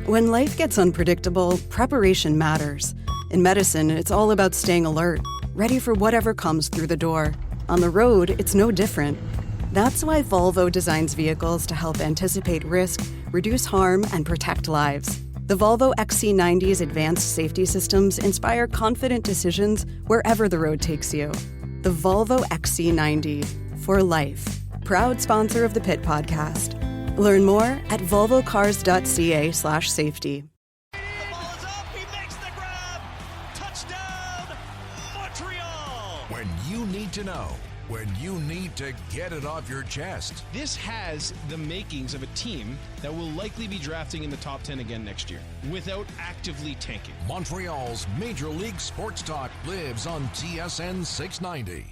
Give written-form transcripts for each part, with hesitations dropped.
When life gets unpredictable, preparation matters. In medicine, it's all about staying alert, ready for whatever comes through the door. On the road, it's no different. That's why Volvo designs vehicles to help anticipate risk, reduce harm, and protect lives. The Volvo XC90's advanced safety systems inspire confident decisions wherever the road takes you. The Volvo XC90, for life. Proud sponsor of the Pit Podcast. Learn more at volvocars.ca/safety. The ball is up. He makes the grab. Touchdown, Montreal. When you need to know, when you need to get it off your chest. This has the makings of a team that will likely be drafting in the top 10 again next year without actively tanking. Montreal's Major League Sports Talk lives on TSN 690.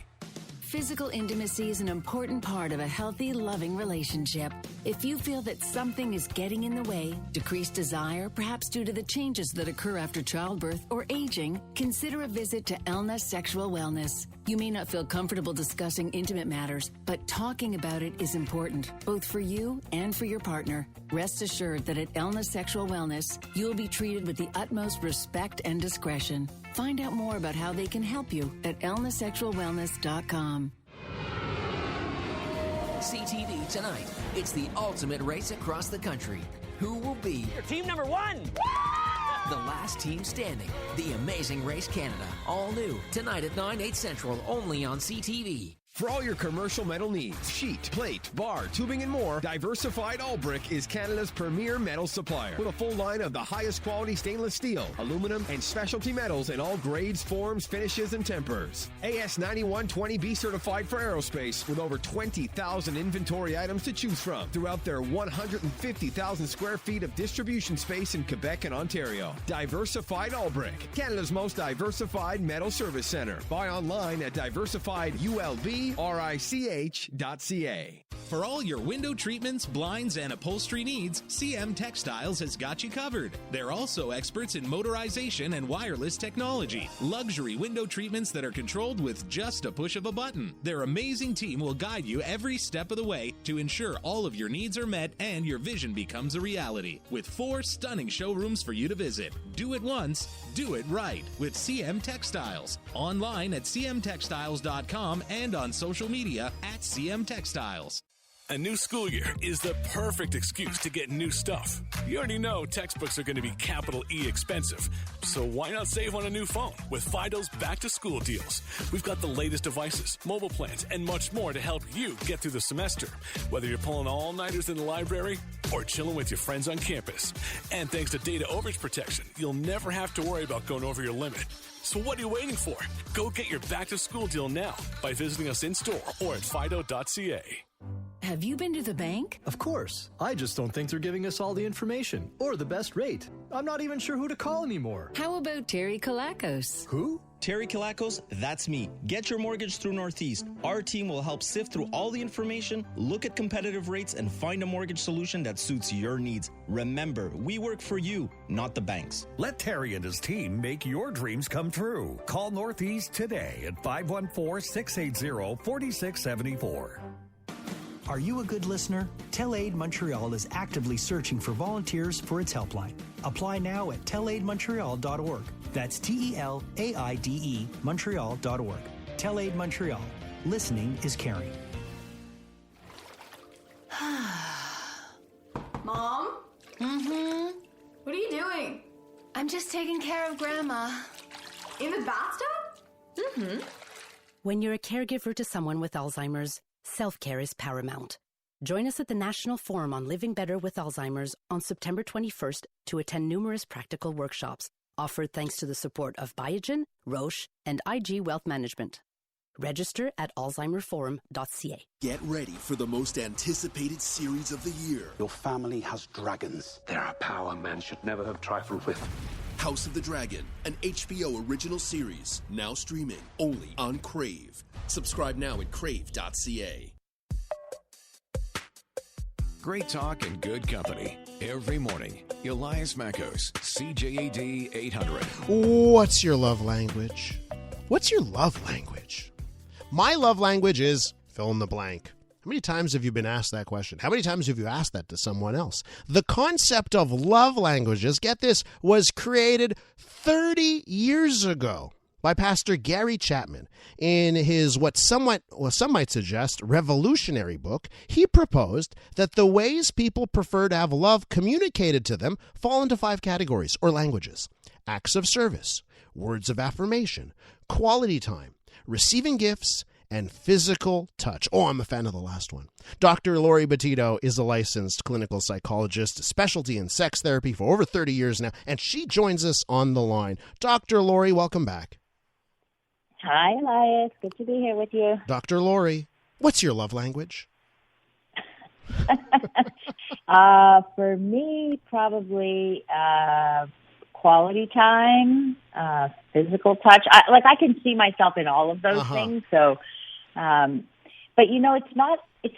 Physical intimacy is an important part of a healthy, loving relationship. If you feel that something is getting in the way, decreased desire, perhaps due to the changes that occur after childbirth or aging, consider a visit to Elna Sexual Wellness. You may not feel comfortable discussing intimate matters, but talking about it is important, both for you and for your partner. Rest assured that at Elna Sexual Wellness, you will be treated with the utmost respect and discretion. Find out more about how they can help you at elnasexualwellness.com. CTV tonight. It's the ultimate race across the country. Who will be Your team number one. the last team standing? The Amazing Race Canada. All new tonight at 9, 8 Central, only on CTV. For all your commercial metal needs, sheet, plate, bar, tubing, and more, Diversified Allbrick is Canada's premier metal supplier. With a full line of the highest quality stainless steel, aluminum, and specialty metals in all grades, forms, finishes, and tempers. AS 9120B certified for aerospace with over 20,000 inventory items to choose from throughout their 150,000 square feet of distribution space in Quebec and Ontario. Diversified Allbrick, Canada's most diversified metal service center. Buy online at diversifiedulbrich.ca. For all your window treatments, blinds, and upholstery needs, CM Textiles has got you covered. They're also experts in motorization and wireless technology. Luxury window treatments that are controlled with just a push of a button. Their amazing team will guide you every step of the way to ensure all of your needs are met and your vision becomes a reality. With 4 stunning showrooms for you to visit. Do it once, do it right with CM Textiles. Online at cmtextiles.com and on social media at CM Textiles. A new school year is the perfect excuse to get new stuff. You already know textbooks are going to be capital E expensive, so why not save on a new phone with Fido's back-to-school deals? We've got the latest devices, mobile plans, and much more to help you get through the semester, whether you're pulling all-nighters in the library or chilling with your friends on campus. And thanks to data overage protection, you'll never have to worry about going over your limit. So what are you waiting for? Go get your back-to-school deal now by visiting us in-store or at fido.ca. Have you been to the bank? Of course. I just don't think they're giving us all the information or the best rate. I'm not even sure who to call anymore. How about Terry Kalakos? Who? Terry Kalakos, that's me. Get your mortgage through Northeast. Our team will help sift through all the information, look at competitive rates, and find a mortgage solution that suits your needs. Remember, we work for you, not the banks. Let Terry and his team make your dreams come true. Call Northeast today at 514-680-4674. Are you a good listener? TelAid Montreal is actively searching for volunteers for its helpline. Apply now at telaidmontreal.org. That's TELAIDE Montreal.org. TelAid Montreal. Listening is caring. Mom? Mm-hmm. What are you doing? I'm just taking care of Grandma. In the bathtub? Mm-hmm. When you're a caregiver to someone with Alzheimer's, self-care is paramount. Join us at the National Forum on Living Better with Alzheimer's on September 21st to attend numerous practical workshops offered thanks to the support of Biogen, Roche, and IG Wealth Management. Register at alzheimerforum.ca. Get ready for the most anticipated series of the year. Your family has dragons. They're a power man should never have trifled with. House of the Dragon, an HBO original series, now streaming only on Crave. Subscribe now at crave.ca. Great talk and good company. Every morning, Elias Makos, CJAD 800. What's your love language? What's your love language? My love language is fill in the blank. How many times have you been asked that question? How many times have you asked that to someone else? The concept of love languages, get this, was created 30 years ago by Pastor Gary Chapman. In his some might suggest revolutionary book, he proposed that the ways people prefer to have love communicated to them fall into 5 categories or languages: acts of service, words of affirmation, quality time, receiving gifts, and physical touch. Oh, I'm a fan of the last one. Dr. Lori Betito is a licensed clinical psychologist, specialty in sex therapy for over 30 years now, and she joins us on the line. Dr. Lori, welcome back. Hi, Elias. Good to be here with you. Dr. Lori, what's your love language? For me, probably quality time, physical touch. I can see myself in all of those things. So, but it's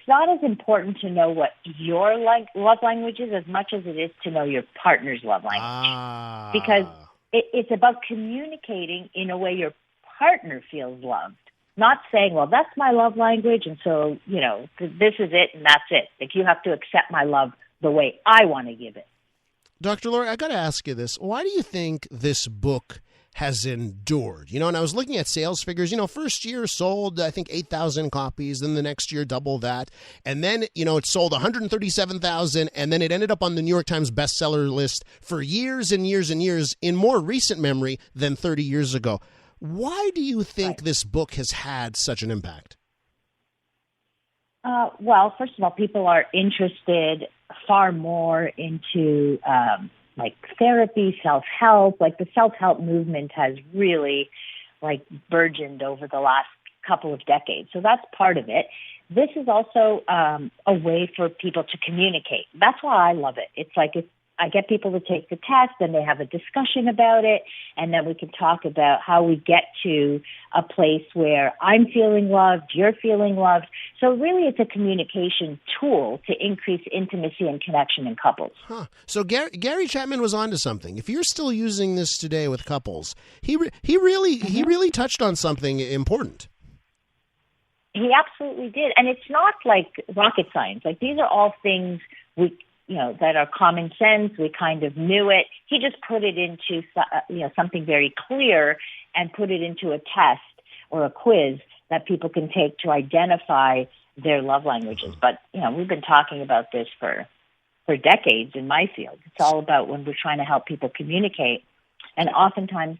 not as important to know what your love language is as much as it is to know your partner's love language. Because it's about communicating in a way your partner feels loved. Not saying, well, that's my love language, and so, this is it, and that's it. Like, you have to accept my love the way I want to give it. Dr. Lori, I got to ask you this. Why do you think this book has endured? And I was looking at sales figures. First year sold, I think, 8,000 copies. Then the next year, double that. And then, it sold 137,000. And then it ended up on the New York Times bestseller list for years and years and years in more recent memory than 30 years ago. Why do you think this book has had such an impact? Well, first of all, people are interested far more into therapy, self-help. Like, the self-help movement has really burgeoned over the last couple of decades. So that's part of it. This is also a way for people to communicate. That's why I love it. It's like I get people to take the test and they have a discussion about it, and then we can talk about how we get to a place where I'm feeling loved, you're feeling loved. So really it's a communication tool to increase intimacy and connection in couples. So Gary Chapman was onto something. If you're still using this today with couples, he really touched on something important. He absolutely did. And it's not like rocket science. Like, these are all things that are common sense. We kind of knew it. He just put it into, something very clear and put it into a test or a quiz that people can take to identify their love languages. But, we've been talking about this for decades in my field. It's all about when we're trying to help people communicate. And oftentimes,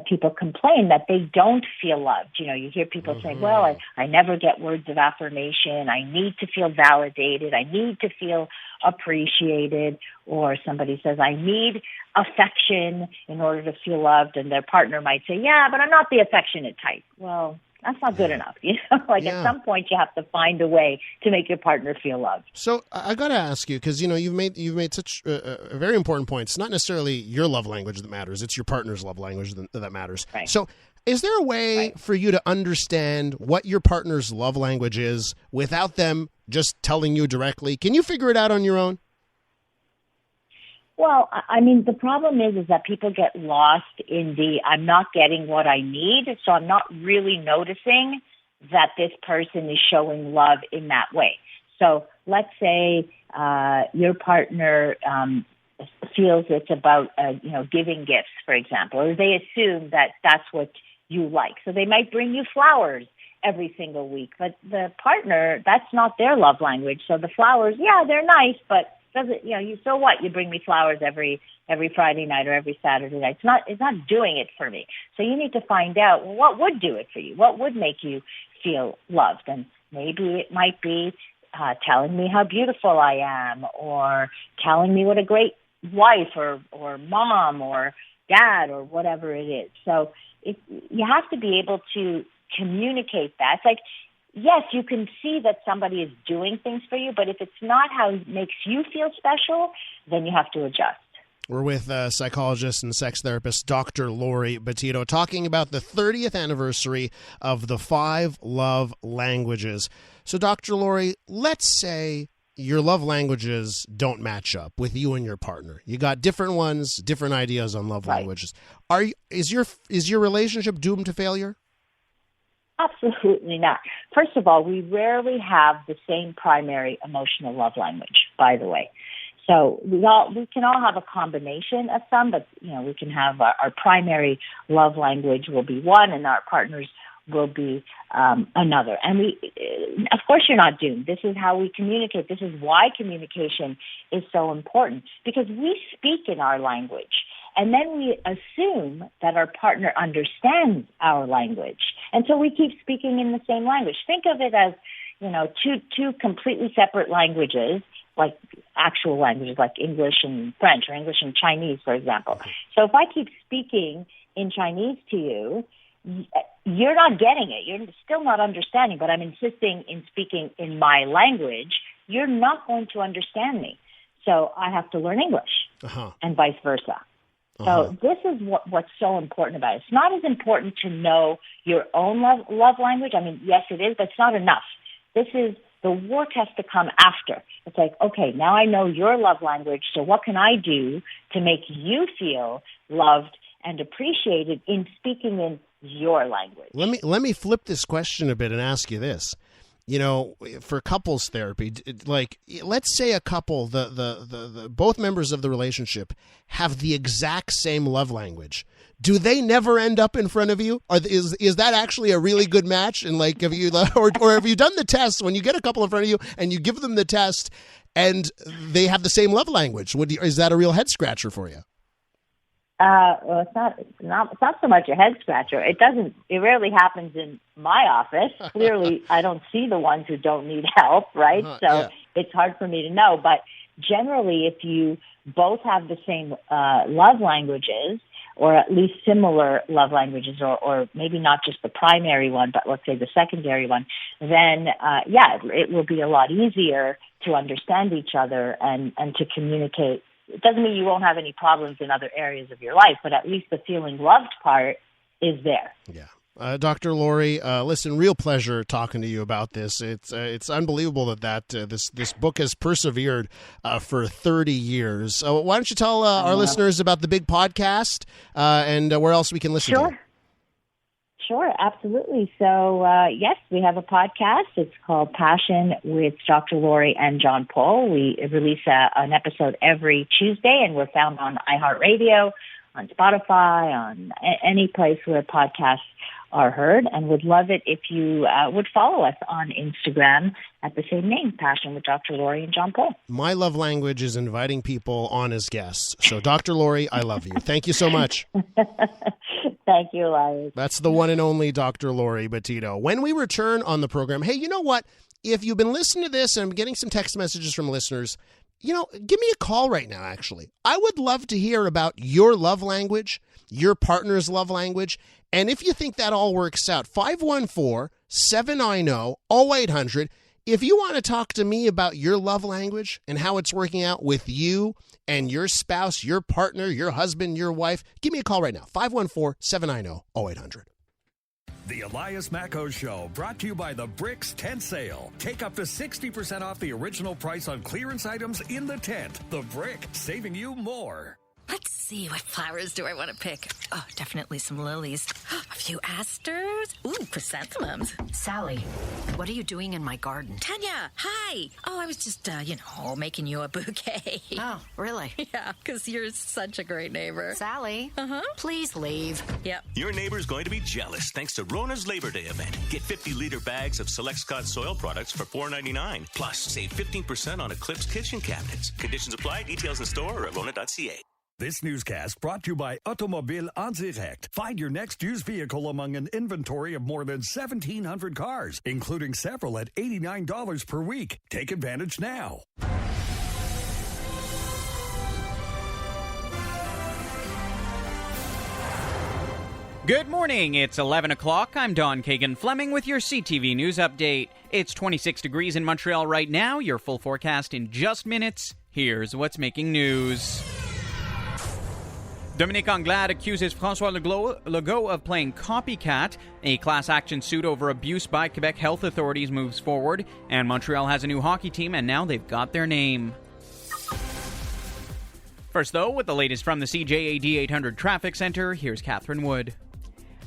people complain that they don't feel loved. You hear people saying, well, I never get words of affirmation. I need to feel validated. I need to feel appreciated. Or somebody says, I need affection in order to feel loved. And their partner might say, yeah, but I'm not the affectionate type. Well, that's not good enough. At some point you have to find a way to make your partner feel loved. So I got to ask you, because you've made such a very important point. It's not necessarily your love language that matters; it's your partner's love language that matters. Right. So, is there a way for you to understand what your partner's love language is without them just telling you directly? Can you figure it out on your own? Well, I mean, the problem is that people get lost in I'm not getting what I need, so I'm not really noticing that this person is showing love in that way. So let's say your partner feels it's about, giving gifts, for example, or they assume that that's what you like. So they might bring you flowers every single week, but the partner, that's not their love language. So the flowers, yeah, they're nice, but so what? You bring me flowers every Friday night or every Saturday night. It's not doing it for me. So you need to find out, well, what would do it for you? What would make you feel loved? And maybe it might be telling me how beautiful I am, or telling me what a great wife or mom or dad or whatever it is. So you have to be able to communicate that. It's like, yes, you can see that somebody is doing things for you, but if it's not how it makes you feel special, then you have to adjust. We're with psychologist and sex therapist Dr. Lori Betito talking about the 30th anniversary of the 5 love languages. So, Dr. Lori, let's say your love languages don't match up with you and your partner. You got different ones, different ideas on love languages. Is your relationship doomed to failure? Absolutely not. First of all, we rarely have the same primary emotional love language, by the way. So we can all have a combination of some, but we can have our primary love language will be one, and our partners will be another. And of course, you're not doomed. This is how we communicate. This is why communication is so important, because we speak in our language, and then we assume that our partner understands our language, and so we keep speaking in the same language. Think of it as two completely separate languages, like actual languages like English and French or English and Chinese, for example. So if I keep speaking in Chinese to you, you're not getting it. You're still not understanding, but I'm insisting in speaking in my language. You're not going to understand me. So I have to learn English and vice versa. So this is what's so important about it. It's not as important to know your own love language. I mean, yes, it is, but it's not enough. The work has to come after. It's like, okay, now I know your love language, so what can I do to make you feel loved and appreciated in speaking in your language? Let me flip this question a bit and ask you this. For couples therapy, like, let's say a couple, the both members of the relationship have the exact same love language. Do they never end up in front of you? Is that actually a really good match? And like, have you or have you done the test when you get a couple in front of you and you give them the test and they have the same love language? Is that a real head scratcher for you? Well, it's not so much a head scratcher. It rarely happens in my office. Clearly, I don't see the ones who don't need help, right? It's hard for me to know. But generally, if you both have the same love languages, or at least similar love languages, or maybe not just the primary one, but let's say the secondary one, then it will be a lot easier to understand each other and to communicate. It doesn't mean you won't have any problems in other areas of your life, but at least the feeling loved part is there. Yeah. Dr. Laurie, listen, real pleasure talking to you about this. It's unbelievable that this book has persevered for 30 years. Why don't you tell our listeners about the big podcast and where else we can listen to? Sure, absolutely. So, yes, we have a podcast. It's called Passion with Dr. Laurie and John Paul. We release an episode every Tuesday, and we're found on iHeartRadio, on Spotify, on any place where podcasts are heard, and would love it if you would follow us on Instagram at the same name, Passion with Dr. Laurie and John Paul. My love language is inviting people on as guests. So, Dr. Laurie, I love you. Thank you so much. Thank you, Elias. That's the one and only Dr. Laurie Betito. When we return on the program, hey, you know what? If you've been listening to this, and I'm getting some text messages from listeners, give me a call right now, actually. I would love to hear about your love language, your partner's love language, and if you think that all works out, 514-790-0800. If you want to talk to me about your love language and how it's working out with you and your spouse, your partner, your husband, your wife, give me a call right now, 514-790-0800. The Elias Macco Show, brought to you by the Bricks Tent Sale. Take up to 60% off the original price on clearance items in the tent. The Brick, saving you more. Let's see, what flowers do I want to pick? Oh, definitely some lilies. A few asters. Ooh, chrysanthemums. Sally, what are you doing in my garden? Tanya, hi. Oh, I was just, making you a bouquet. Oh, really? Yeah, because you're such a great neighbor. Sally, please leave. Yep. Your neighbor's going to be jealous thanks to Rona's Labor Day event. Get 50-liter bags of Select Scott soil products for $4.99. Plus, save 15% on Eclipse kitchen cabinets. Conditions apply. Details in store or at Rona.ca. This newscast brought to you by Automobile en Direct. Find your next used vehicle among an inventory of more than 1,700 cars, including several at $89 per week. Take advantage now. Good morning. It's 11 o'clock. I'm Don Kagan Fleming with your CTV News Update. It's 26 degrees in Montreal right now. Your full forecast in just minutes. Here's what's making news. Dominique Anglade accuses François Legault of playing copycat. A class action suit over abuse by Quebec health authorities moves forward. And Montreal has a new hockey team, and now they've got their name. First, though, with the latest from the CJAD 800 Traffic Center, here's Catherine Wood.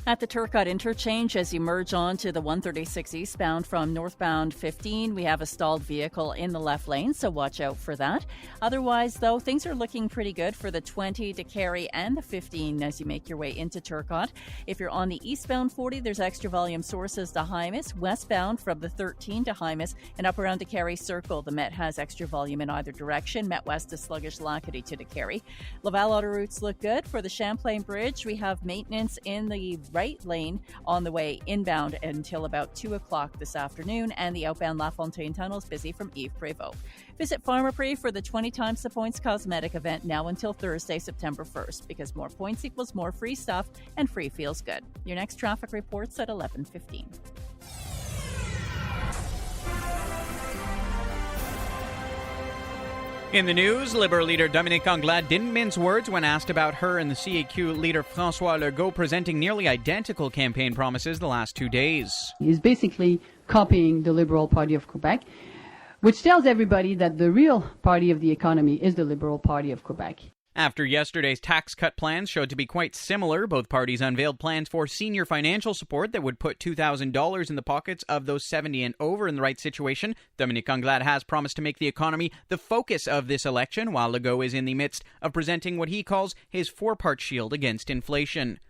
At the Turcotte interchange, as you merge onto the 136 eastbound from northbound 15, we have a stalled vehicle in the left lane, so watch out for that. Otherwise, though, things are looking pretty good for the 20 to Carey and the 15 as you make your way into Turcotte. If you're on the eastbound 40, there's extra volume sources to Hymas. Westbound from the 13 to Hymas and up around the Carey Circle, the Met has extra volume in either direction. Met West is sluggish Lacadie to Carey. Laval auto routes look good. For the Champlain Bridge, we have maintenance in the right lane on the way inbound until about 2 o'clock this afternoon, and the outbound La Fontaine Tunnel is busy from Yves Prévost. Visit Pharmaprix for the 20 times the points cosmetic event now until Thursday, September 1st, because more points equals more free stuff, and free feels good. Your next traffic report's at 11:15. In the news, Liberal leader Dominique Anglade didn't mince words when asked about her and the CAQ leader François Legault presenting nearly identical campaign promises the last 2 days. He's basically copying the Liberal Party of Quebec, which tells everybody that the real party of the economy is the Liberal Party of Quebec. After yesterday's tax cut plans showed to be quite similar, both parties unveiled plans for senior financial support that would put $2,000 in the pockets of those 70 and over in the right situation. Dominique Anglade has promised to make the economy the focus of this election, while Legault is in the midst of presenting what he calls his four-part shield against inflation.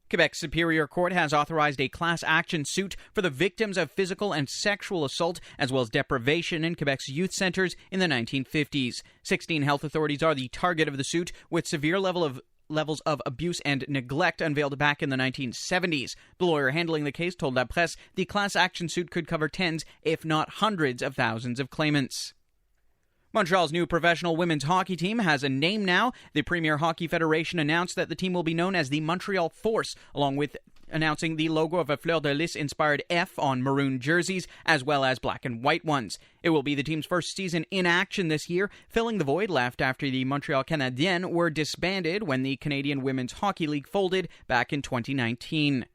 Quebec's Superior Court has authorized a class action suit for the victims of physical and sexual assault as well as deprivation in Quebec's youth centres in the 1950s. 16 health authorities are the target of the suit, with severe levels of abuse and neglect unveiled back in the 1970s. The lawyer handling the case told La Presse the class action suit could cover tens, if not hundreds of thousands of claimants. Montreal's new professional women's hockey team has a name now. The Premier Hockey Federation announced that the team will be known as the Montreal Force, along with announcing the logo of a fleur-de-lis-inspired F on maroon jerseys, as well as black and white ones. It will be the team's first season in action this year, filling the void left after the Montreal Canadiens were disbanded when the Canadian Women's Hockey League folded back in 2019.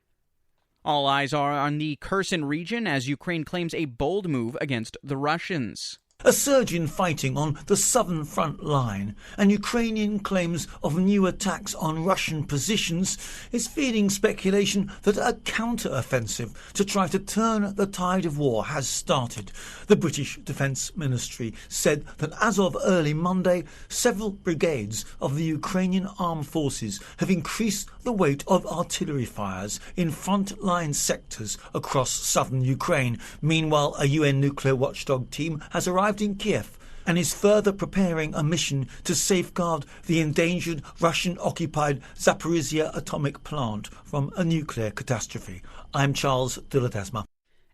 All eyes are on the Kherson region as Ukraine claims a bold move against the Russians. A surge in fighting on the southern front line and Ukrainian claims of new attacks on Russian positions is feeding speculation that a counter-offensive to try to turn the tide of war has started. The British Defence Ministry said that as of early Monday, several brigades of the Ukrainian armed forces have increased the weight of artillery fires in front-line sectors across southern Ukraine. Meanwhile, a UN nuclear watchdog team has arrived in Kiev and is further preparing a mission to safeguard the endangered Russian-occupied Zaporizhia atomic plant from a nuclear catastrophe. I'm Charles de Ledesma.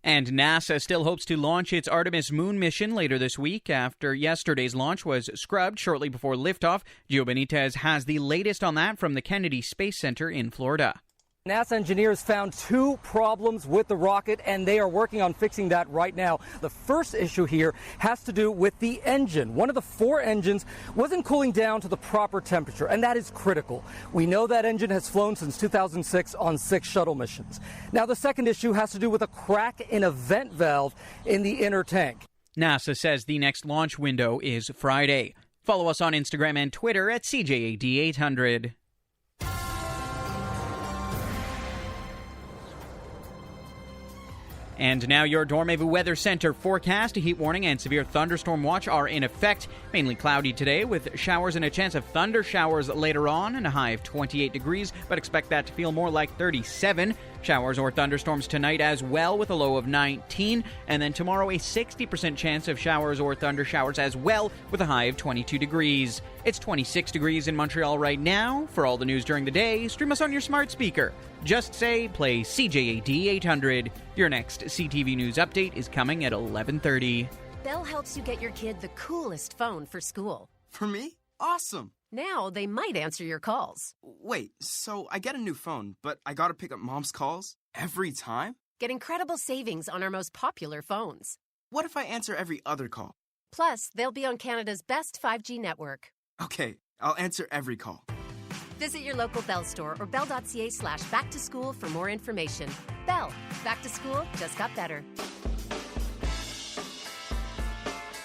And NASA still hopes to launch its Artemis moon mission later this week after yesterday's launch was scrubbed shortly before liftoff. Gio Benitez has the latest on that from the Kennedy Space Center in Florida. NASA engineers found two problems with the rocket, and they are working on fixing that right now. The first issue here has to do with the engine. One of the four engines wasn't cooling down to the proper temperature, and that is critical. We know that engine has flown since 2006 on 6 shuttle missions. Now, the second issue has to do with a crack in a vent valve in the inner tank. NASA says the next launch window is Friday. Follow us on Instagram and Twitter at CJAD800. And now your Dormevu Weather Center forecast. A heat warning and severe thunderstorm watch are in effect. Mainly cloudy today with showers and a chance of thunder showers later on and a high of 28 degrees, but expect that to feel more like 37. Showers or thunderstorms tonight as well with a low of 19. And then tomorrow a 60% chance of showers or thunder showers as well with a high of 22 degrees. It's 26 degrees in Montreal right now. For all the news during the day, stream us on your smart speaker. Just say play CJAD 800. Your next CTV News update is coming at 11:30. Bell helps you get your kid the coolest phone for school. For me? Awesome. Now they might answer your calls. Wait, so I get a new phone, but I gotta pick up Mom's calls every time? Get incredible savings on our most popular phones. What if I answer every other call? Plus, they'll be on Canada's best 5G network. Okay, I'll answer every call. Visit your local Bell store or bell.ca/back-to-school for more information. Bell. Back to school just got better.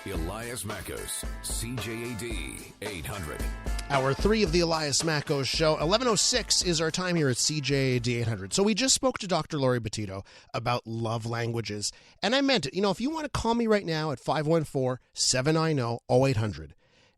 Elias Mackos, CJAD 800. Hour 3 of the Elias Mackos Show. 11:06 is our time here at CJAD 800. So we just spoke to Dr. Lori Betito about love languages. And I meant it. You know, if you want to call me right now at 514-790-0800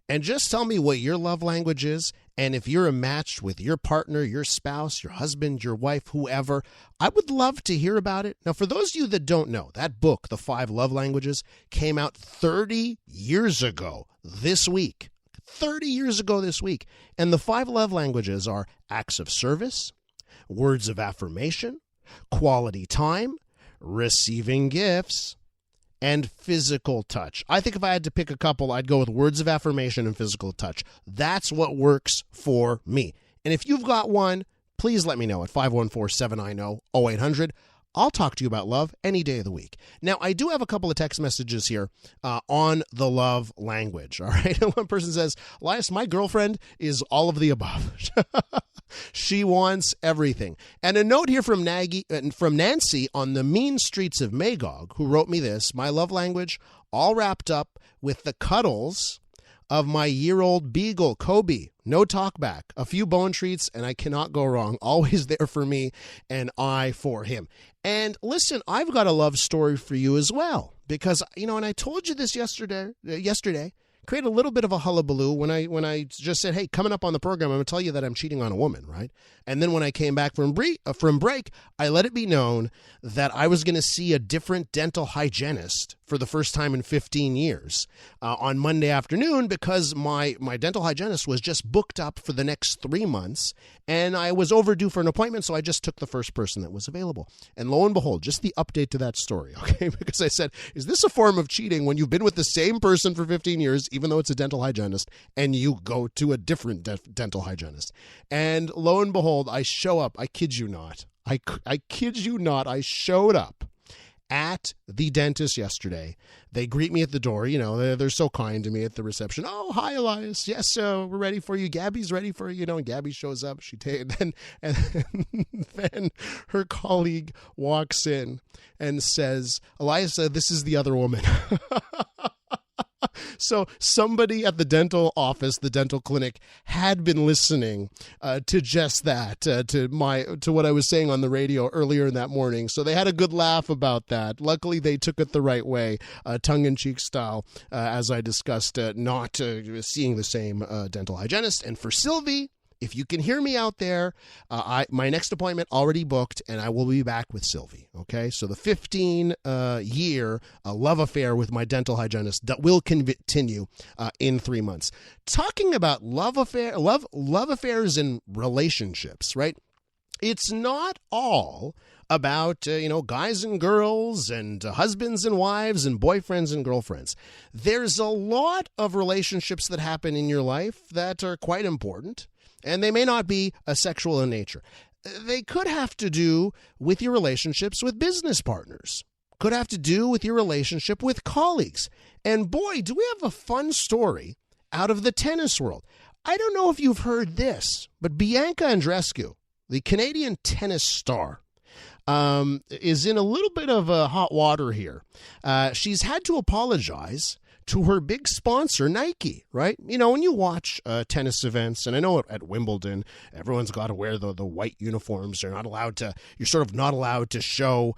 and just tell me what your love language is, and if you're a match with your partner, your spouse, your husband, your wife, whoever, I would love to hear about it. Now, for those of you that don't know, that book, The 5 Love Languages, came out 30 years ago this week. 30 years ago this week. And the 5 love languages are acts of service, words of affirmation, quality time, receiving gifts, and physical touch. I think if I had to pick a couple, I'd go with words of affirmation and physical touch. That's what works for me. And if you've got one, please let me know at 514-790-0800. I'll talk to you about love any day of the week. Now, I do have a couple of text messages here on the love language, all right? One person says, Elias, my girlfriend is all of the above. She wants everything. And a note here from Nancy on the mean streets of Magog, who wrote me this: my love language, all wrapped up with the cuddles of my year-old beagle, Kobe. No talk back. A few bone treats, and I cannot go wrong. Always there for me, and I for him. And listen, I've got a love story for you as well. Because, you know, and I told you this yesterday, created a little bit of a hullabaloo when I just said, hey, coming up on the program, I'm going to tell you that I'm cheating on a woman, right? And then when I came back from break, I let it be known that I was going to see a different dental hygienist for the first time in 15 years on Monday afternoon, because my dental hygienist was just booked up for the next 3 months, and I was overdue for an appointment, so I just took the first person that was available. And lo and behold, just the update to that story, okay? Because I said, is this a form of cheating when you've been with the same person for 15 years, even though it's a dental hygienist, and you go to a different dental hygienist? And lo and behold, I show up. I kid you not. I kid you not. I showed up at the dentist yesterday. They greet me at the door. You know, they're so kind to me at the reception. Oh, hi, Elias. Yes, we're ready for you. Gabby's ready for you. You know, and Gabby shows up. And then her colleague walks in and says, Elias, this is the other woman. So somebody at the dental office, the dental clinic, had been listening to just that, to what I was saying on the radio earlier in that morning. So they had a good laugh about that. Luckily, they took it the right way, tongue-in-cheek style, as I discussed, not seeing the same dental hygienist. And for Sylvie, if you can hear me out there, my next appointment already booked, and I will be back with Sylvie, okay? So the 15-year love affair with my dental hygienist that will continue in 3 months. Talking about love affairs and relationships, right? It's not all about, guys and girls and husbands and wives and boyfriends and girlfriends. There's a lot of relationships that happen in your life that are quite important. And they may not be sexual in nature. They could have to do with your relationships with business partners. Could have to do with your relationship with colleagues. And boy, do we have a fun story out of the tennis world. I don't know if you've heard this, but Bianca Andreescu, the Canadian tennis star, is in a little bit of hot water here. She's had to apologize to her big sponsor, Nike, right? You know, when you watch tennis events, and I know at Wimbledon, everyone's got to wear the white uniforms. You're sort of not allowed to show